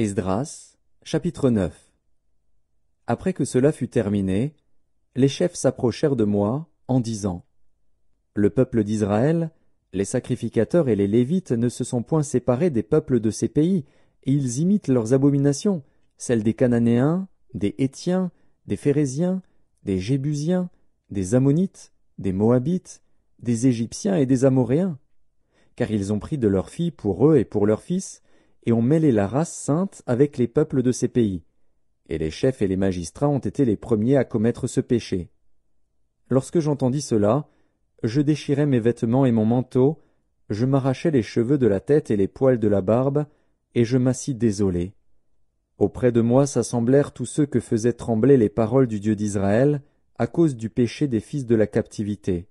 Esdras, chapitre 9. Après que cela fut terminé, les chefs s'approchèrent de moi, en disant: Le peuple d'Israël, les sacrificateurs et les Lévites ne se sont point séparés des peuples de ces pays, et ils imitent leurs abominations, celles des Cananéens, des Hétiens, des Phéréziens, des Jébusiens, des Ammonites, des Moabites, des Égyptiens et des Amoréens. Car ils ont pris de leurs filles pour eux et pour leurs fils, et ont mêlé la race sainte avec les peuples de ces pays. Et les chefs et les magistrats ont été les premiers à commettre ce péché. Lorsque j'entendis cela, je déchirai mes vêtements et mon manteau, je m'arrachai les cheveux de la tête et les poils de la barbe, et je m'assis désolé. Auprès de moi s'assemblèrent tous ceux que faisaient trembler les paroles du Dieu d'Israël, à cause du péché des fils de la captivité.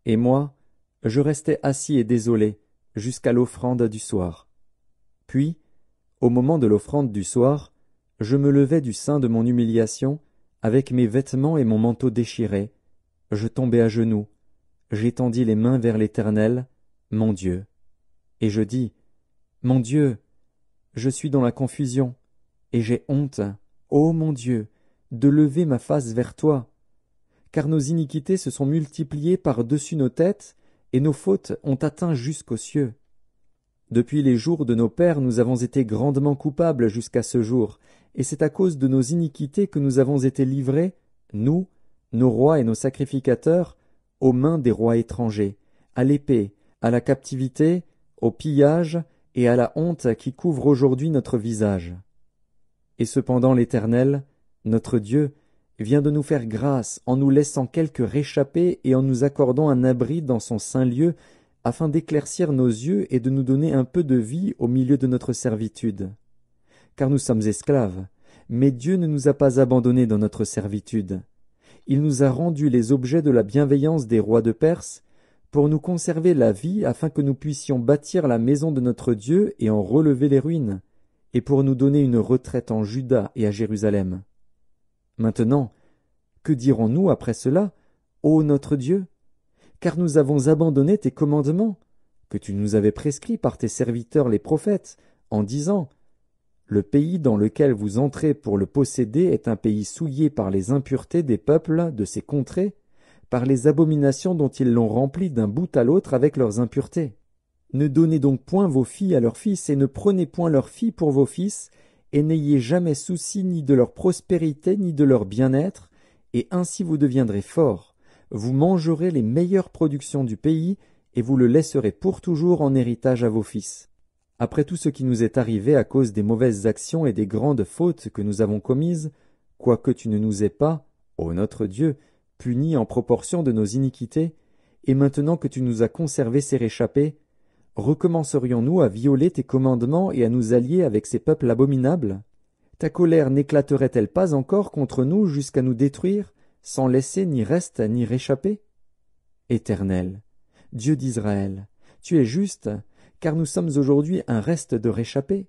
Et moi, je restai assis et désolé, jusqu'à l'offrande du soir. Puis, au moment de l'offrande du soir, je me levai du sein de mon humiliation, avec mes vêtements et mon manteau déchirés. Je tombai à genoux, j'étendis les mains vers l'Éternel, mon Dieu. Et je dis: Mon Dieu, je suis dans la confusion, et j'ai honte, ô mon Dieu, de lever ma face vers toi. Car nos iniquités se sont multipliées par-dessus nos têtes, et nos fautes ont atteint jusqu'aux cieux. Depuis les jours de nos pères, nous avons été grandement coupables jusqu'à ce jour, et c'est à cause de nos iniquités que nous avons été livrés, nous, nos rois et nos sacrificateurs, aux mains des rois étrangers, à l'épée, à la captivité, au pillage et à la honte qui couvre aujourd'hui notre visage. Et cependant l'Éternel, notre Dieu, vient de nous faire grâce en nous laissant quelques réchappés et en nous accordant un abri dans son saint lieu, afin d'éclaircir nos yeux et de nous donner un peu de vie au milieu de notre servitude. Car nous sommes esclaves, mais Dieu ne nous a pas abandonnés dans notre servitude. Il nous a rendus les objets de la bienveillance des rois de Perse, pour nous conserver la vie afin que nous puissions bâtir la maison de notre Dieu et en relever les ruines, et pour nous donner une retraite en Juda et à Jérusalem. Maintenant, que dirons-nous après cela, ô notre Dieu? Car nous avons abandonné tes commandements, que tu nous avais prescrits par tes serviteurs les prophètes, en disant: Le pays dans lequel vous entrez pour le posséder est un pays souillé par les impuretés des peuples de ces contrées, par les abominations dont ils l'ont rempli d'un bout à l'autre avec leurs impuretés. Ne donnez donc point vos filles à leurs fils, et ne prenez point leurs filles pour vos fils, et n'ayez jamais souci ni de leur prospérité ni de leur bien-être, et ainsi vous deviendrez forts. Vous mangerez les meilleures productions du pays, et vous le laisserez pour toujours en héritage à vos fils. Après tout ce qui nous est arrivé à cause des mauvaises actions et des grandes fautes que nous avons commises, quoique tu ne nous aies pas, ô notre Dieu, punis en proportion de nos iniquités, et maintenant que tu nous as conservé ces réchappés, recommencerions-nous à violer tes commandements et à nous allier avec ces peuples abominables? Ta colère n'éclaterait-elle pas encore contre nous jusqu'à nous détruire, sans laisser ni reste ni réchappé? Éternel, Dieu d'Israël, tu es juste, car nous sommes aujourd'hui un reste de réchappés.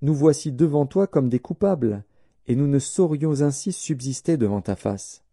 Nous voici devant toi comme des coupables, et nous ne saurions ainsi subsister devant ta face.